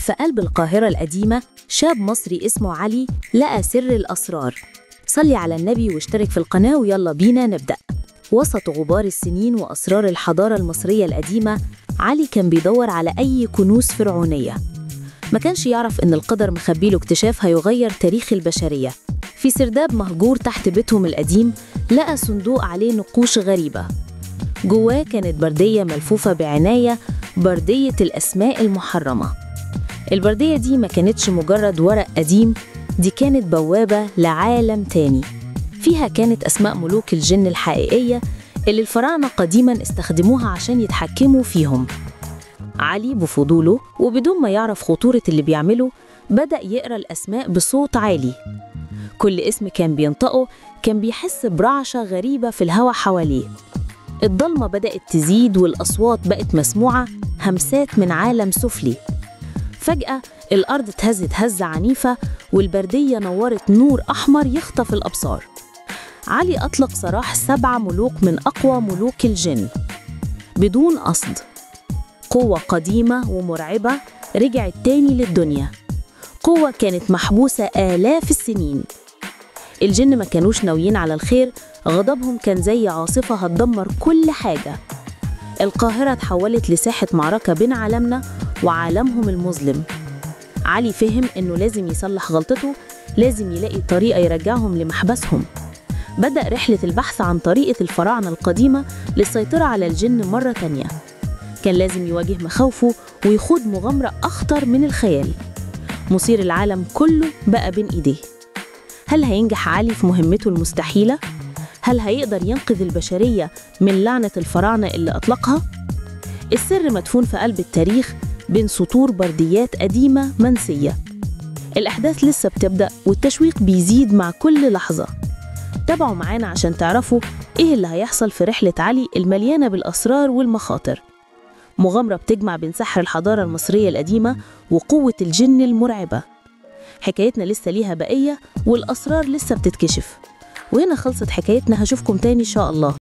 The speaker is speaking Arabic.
في قلب القاهرة القديمة شاب مصري اسمه علي لقى سر الأسرار. صلي على النبي واشترك في القناة ويلا بينا نبدأ. وسط غبار السنين وأسرار الحضارة المصرية القديمة، علي كان بيدور على أي كنوز فرعونية. ما كانش يعرف إن القدر مخبيله اكتشاف هيغير تاريخ البشرية. في سرداب مهجور تحت بيتهم القديم لقى صندوق عليه نقوش غريبة. جواه كانت بردية ملفوفة بعناية، بردية الأسماء المحرمة. البردية دي ما كانتش مجرد ورق قديم، دي كانت بوابة لعالم تاني. فيها كانت أسماء ملوك الجن الحقيقية اللي الفراعنة قديماً استخدموها عشان يتحكموا فيهم. علي بفضوله وبدون ما يعرف خطورة اللي بيعمله بدأ يقرأ الأسماء بصوت عالي. كل اسم كان بينطقه كان بيحس برعشة غريبة في الهواء حواليه. الضلمة بدأت تزيد والأصوات بقت مسموعة، همسات من عالم سفلي. فجأة الأرض اتهزت هزة عنيفة والبردية نورت نور أحمر يخطف الأبصار. علي أطلق سراح 7 ملوك من أقوى ملوك الجن بدون قصد. قوة قديمة ومرعبة رجعت تاني للدنيا، قوة كانت محبوسة آلاف السنين. الجن ما كانوش ناويين على الخير، غضبهم كان زي عاصفة هتدمر كل حاجة. القاهرة اتحولت لساحة معركة بين عالمنا وعالمهم المظلم. علي فهم إنه لازم يصلح غلطته، لازم يلاقي طريقة يرجعهم لمحبسهم. بدأ رحلة البحث عن طريقة الفراعنة القديمة للسيطرة على الجن مرة تانية. كان لازم يواجه مخاوفه ويخوض مغامرة أخطر من الخيال. مصير العالم كله بقى بين إيديه. هل هينجح علي في مهمته المستحيلة؟ هل هيقدر ينقذ البشرية من لعنة الفراعنة اللي أطلقها؟ السر مدفون في قلب التاريخ بين سطور برديات قديمة منسية. الأحداث لسه بتبدأ والتشويق بيزيد مع كل لحظة. تابعوا معانا عشان تعرفوا إيه اللي هيحصل في رحلة علي المليانة بالأسرار والمخاطر. مغامرة بتجمع بين سحر الحضارة المصرية القديمة وقوة الجن المرعبة. حكايتنا لسه ليها بقية والأسرار لسه بتتكشف. وهنا خلصت حكايتنا، هشوفكم تاني إن شاء الله.